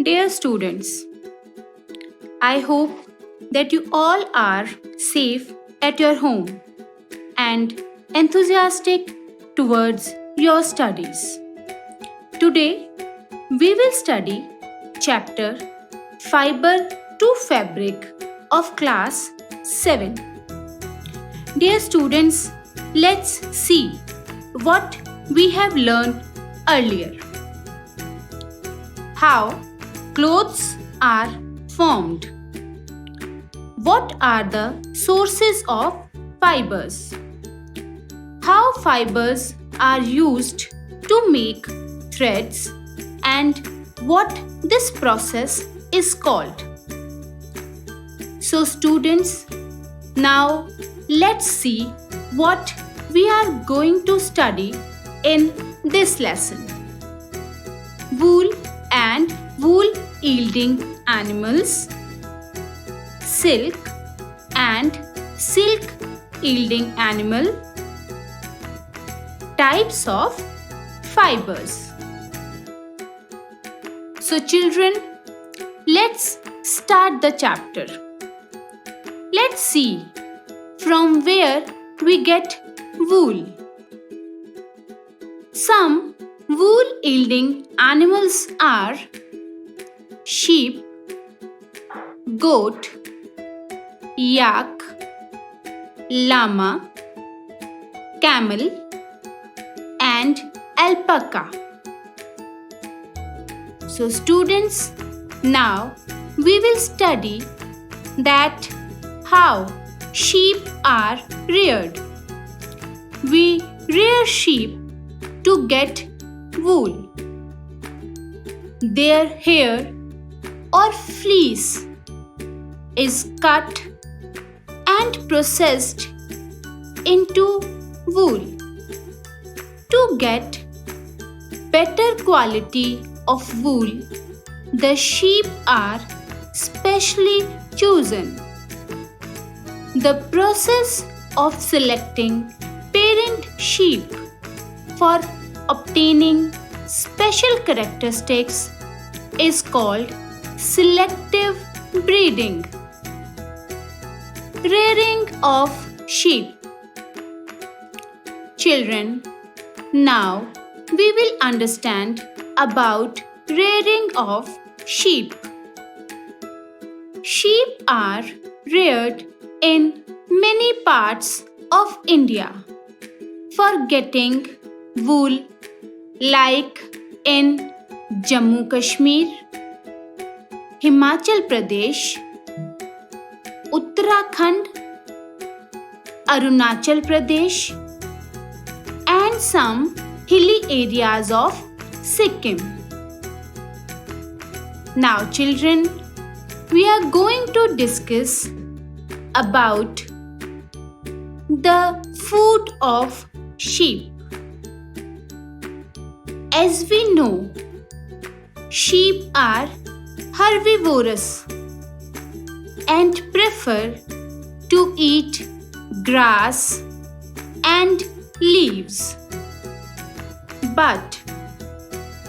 Dear students, I hope that you all are safe at your home and enthusiastic towards your studies. Today, we will study chapter Fiber to Fabric of class 7. Dear students, let's see what we have learned earlier. How clothes are formed. What are the sources of fibers? How fibers are used to make threads and what this process is called. So students, now let's see what we are going to study in this lesson. Wool and wool yielding animals, silk and silk yielding animal, types of fibers. So children, let's start the chapter. Let's see from where we get wool. Some wool yielding animals are sheep, goat, yak, llama, camel, and alpaca. So students, now we will study that how sheep are reared. We rear sheep to get wool. Their hair or fleece is cut and processed into wool. To get better quality of wool, the sheep are specially chosen. The process of selecting parent sheep for obtaining special characteristics is called selective breeding. Rearing of sheep. Children, now we will understand about rearing of sheep. Sheep are reared in many parts of India for getting wool, like in Jammu Kashmir, Himachal Pradesh, Uttarakhand, Arunachal Pradesh, and some hilly areas of Sikkim. Now children, we are going to discuss about the food of sheep. As we know, sheep are herbivorous and prefer to eat grass and leaves. But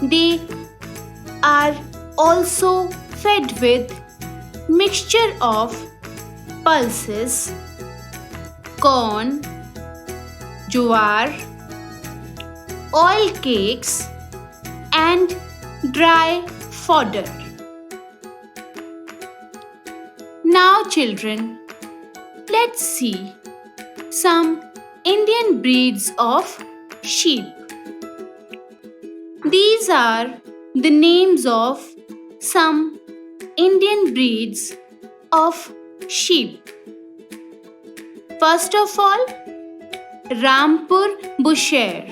they are also fed with mixture of pulses, corn, jowar, oil cakes, and dry fodder. Now children, let's see some Indian breeds of sheep. These are the names of some Indian breeds of sheep. First of all, Rampur Bushehr,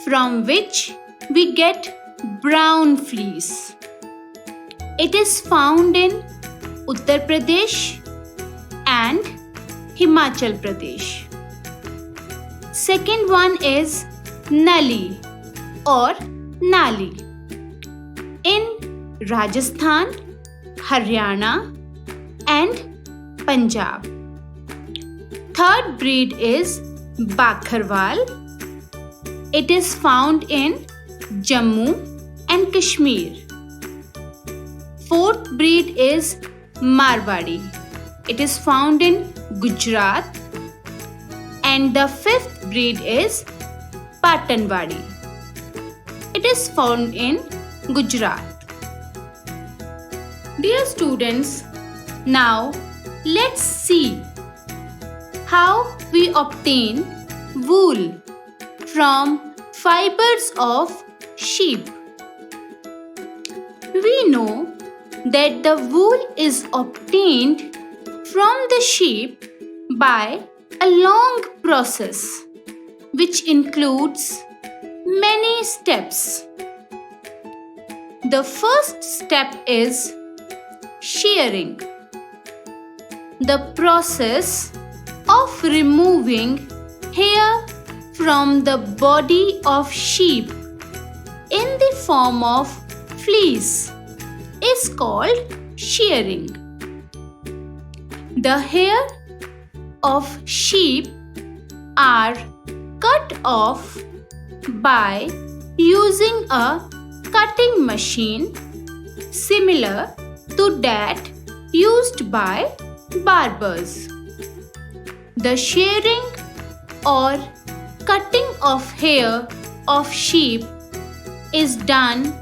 from which we get brown fleece. It is found in Uttar Pradesh and Himachal Pradesh. Second one is Nali or Nali in Rajasthan, Haryana, and Punjab. Third breed is Bakharwal. It is found in Jammu and Kashmir. fourth breed is Marwari. It is found in Gujarat. And the fifth breed is Patanwadi. It is found in Gujarat. Dear students, now let's see how we obtain wool from fibers of sheep. We know that the wool is obtained from the sheep by a long process which includes many steps. The first step is shearing. The process of removing hair from the body of sheep in the form of fleece is called shearing. The hair of sheep are cut off by using a cutting machine similar to that used by barbers. The shearing or cutting of hair of sheep is done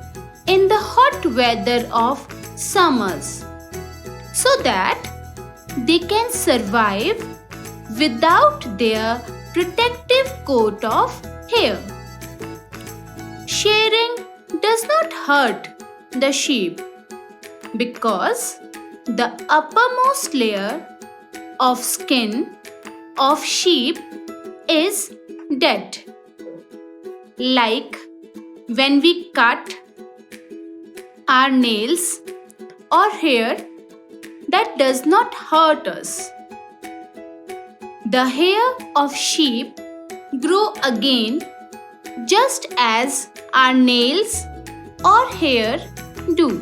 in the hot weather of summers so that they can survive without their protective coat of hair. Shearing does not hurt the sheep because the uppermost layer of skin of sheep is dead. Like when we cut our nails or hair, that does not hurt us. The hair of sheep grow again just as our nails or hair do.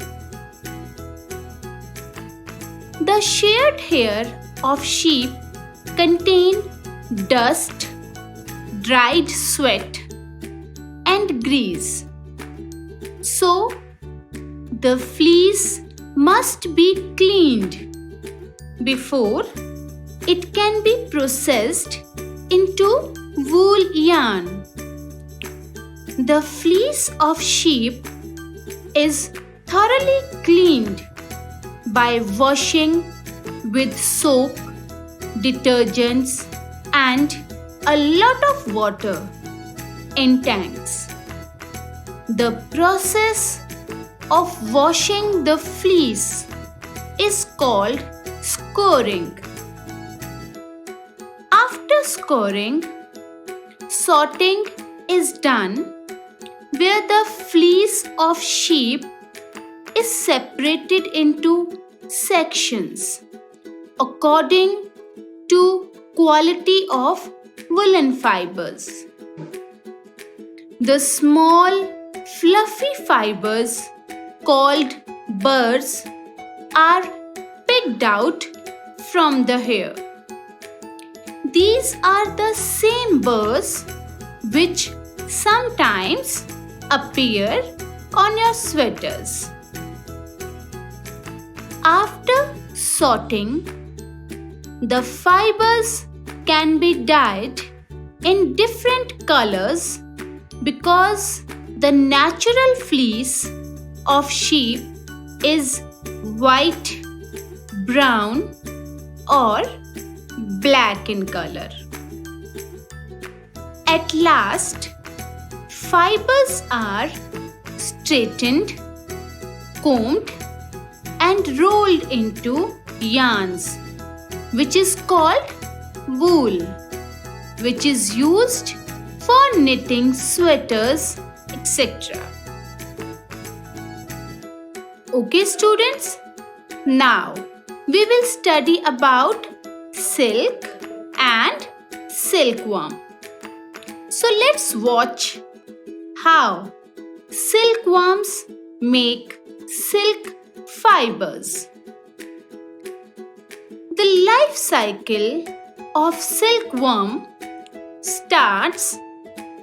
The sheared hair of sheep contain dust, dried sweat, and grease. So, the fleece must be cleaned before it can be processed into wool yarn. The fleece of sheep is thoroughly cleaned by washing with soap, detergents, and a lot of water in tanks. The process of washing the fleece is called scouring. After scouring, sorting is done where the fleece of sheep is separated into sections according to quality of woolen fibers. The small fluffy fibers called burrs are picked out from the hair. These are the same burrs which sometimes appear on your sweaters. After sorting, the fibers can be dyed in different colors because the natural fleece of sheep is white, brown, or black in color. At last, fibers are straightened, combed, and rolled into yarns, which is called wool, which is used for knitting sweaters, etc. Okay, students, now we will study about silk and silkworm. So let's watch how silkworms make silk fibers. The life cycle of silkworm starts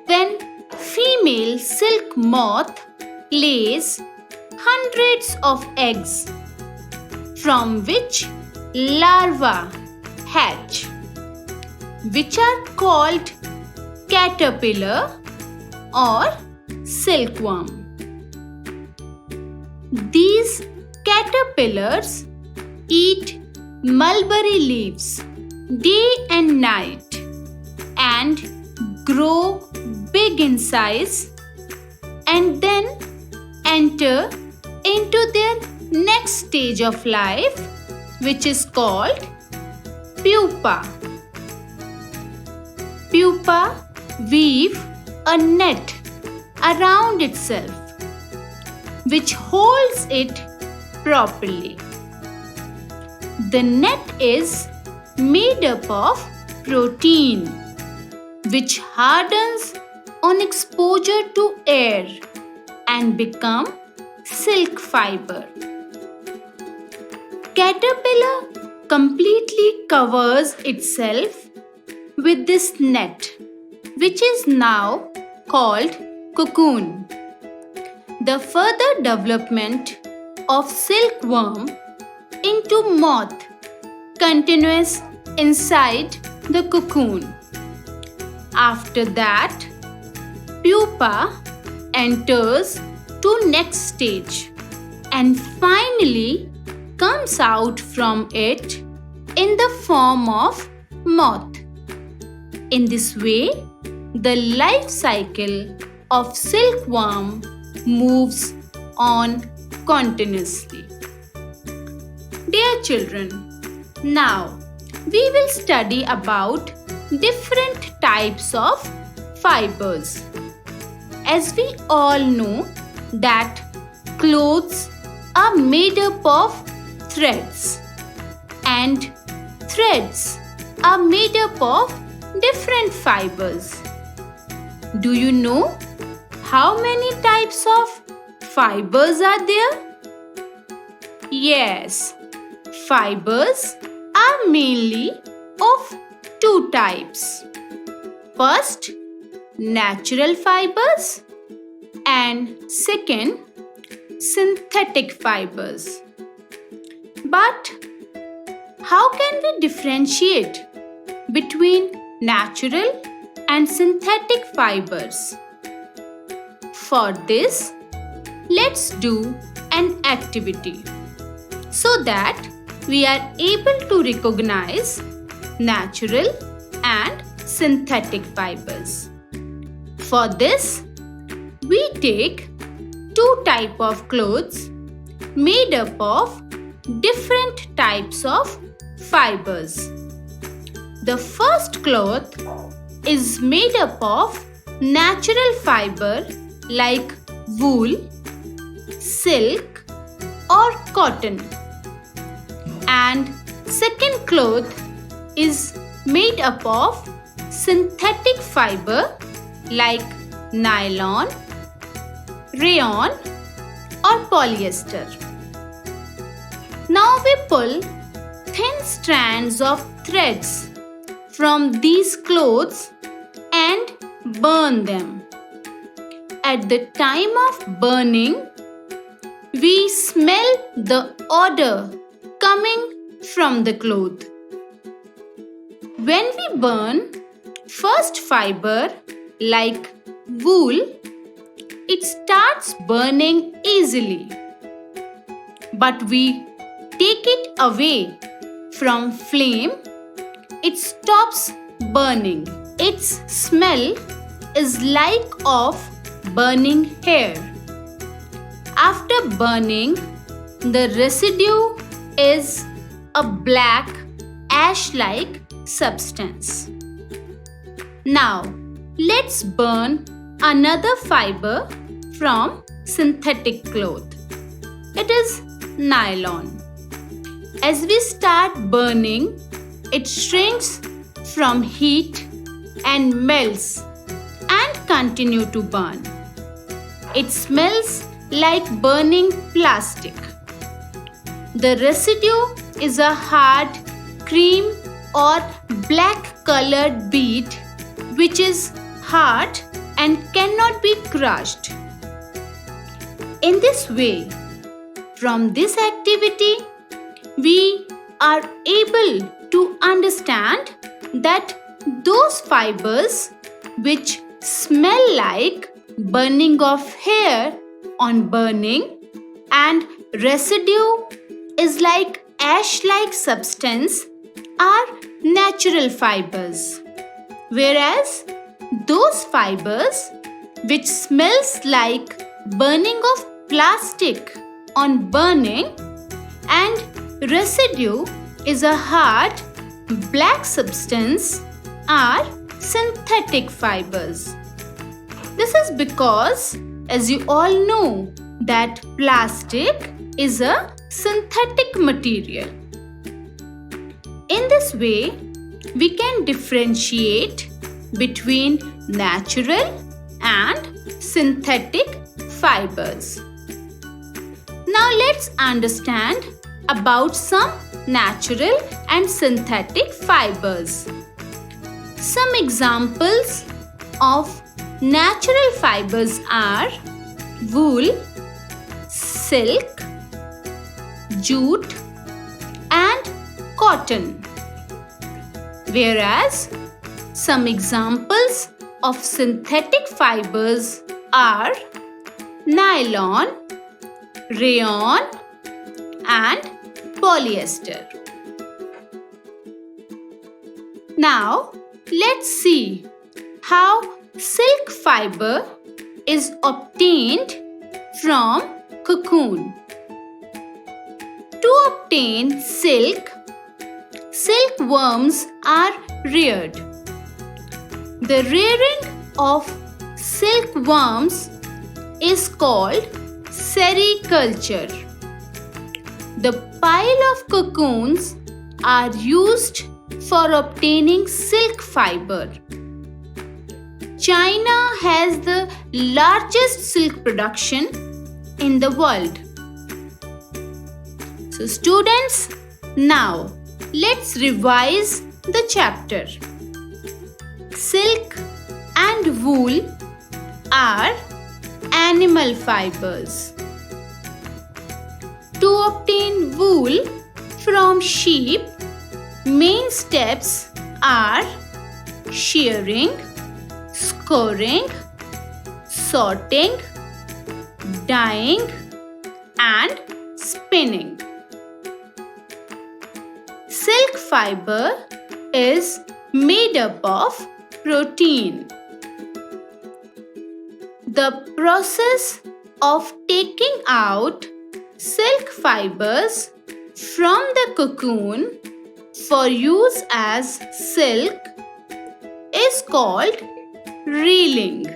when female silk moth lays hundreds of eggs, from which larvae hatch, which are called caterpillar or silkworm. These caterpillars eat mulberry leaves day and night and grow big in size and then enter into their next stage of life, which is called pupa. Pupa weave a net around itself, which holds it properly. The net is made up of protein, which hardens on exposure to air and become silk fiber. Caterpillar completely covers itself with this net, which is now called cocoon. The further development of silkworm into moth continues inside the cocoon. After that, pupa enters to next stage and finally comes out from it in the form of moth. In this way, the life cycle of silkworm moves on continuously. Dear children, now we will study about different types of fibers. As we all know that clothes are made up of threads and threads are made up of different fibers. Do you know how many types of fibers are there? Yes, fibers are mainly of two types. First, natural fibers and second, synthetic fibers. But how can we differentiate between natural and synthetic fibers? For this, let's do an activity so that we are able to recognize natural and synthetic fibers. For this, we take two types of clothes made up of different types of fibers. The first cloth is made up of natural fiber like wool, silk or cotton. And second cloth is made up of synthetic fiber like nylon, rayon or polyester. Now we pull thin strands of threads from these clothes and burn them. At the time of burning, we smell the odor coming from the cloth. When we burn first fiber like wool, it starts burning easily. But we take it away from flame, it stops burning. Its smell is like of burning hair. After burning, the residue is a black ash-like substance. Now, let's burn another fiber from synthetic cloth. It is nylon. As we start burning, it shrinks from heat and melts and continue to burn. It smells like burning plastic. The residue is a hard cream or black colored bead which is hard and cannot be crushed. In this way, From this activity, we are able to understand that those fibers which smell like burning of hair on burning and residue is like ash-like substance are natural fibers, whereas those fibers which smells like burning of plastic on burning and residue is a hard black substance are synthetic fibers. This is because, as you all know, that plastic is a synthetic material. In this way, we can differentiate between natural and synthetic fibers. Now let's understand about some natural and synthetic fibers. Some examples of natural fibers are wool, silk, jute and cotton. Whereas some examples of synthetic fibers are nylon, rayon and polyester. Now let's see how silk fiber is obtained from cocoon. To obtain silk, silkworms are reared. The rearing of silkworms is called sericulture. The pile of cocoons are used for obtaining silk fiber. China has the largest silk production in the world. So students, now let's revise the chapter. Silk and wool are animal fibers. To obtain wool from sheep, main steps are shearing, scouring, sorting, dyeing and spinning. Silk fiber is made up of protein. The process of taking out silk fibers from the cocoon for use as silk is called reeling.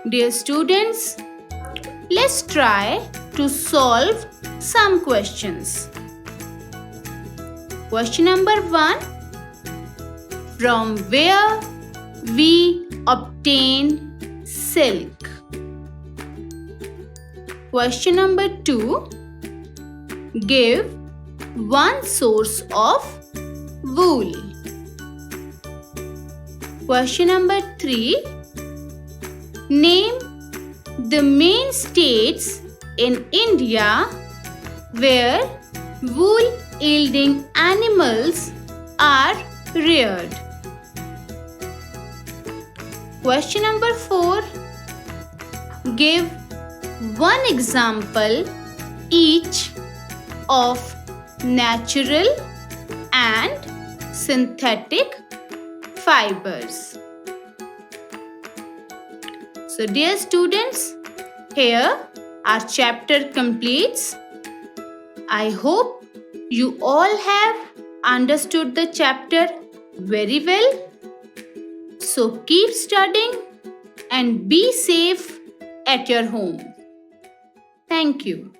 Dear students, let's try to solve some questions. Question number 1. From where we obtain silk? Question number 2. Give one source of wool. Question number 3. Name the main states in India where wool yielding animals are reared. Question number 4. Give one example each of natural and synthetic fibers. So dear students, here our chapter completes. I hope you all have understood the chapter very well. So keep studying and be safe at your home. Thank you.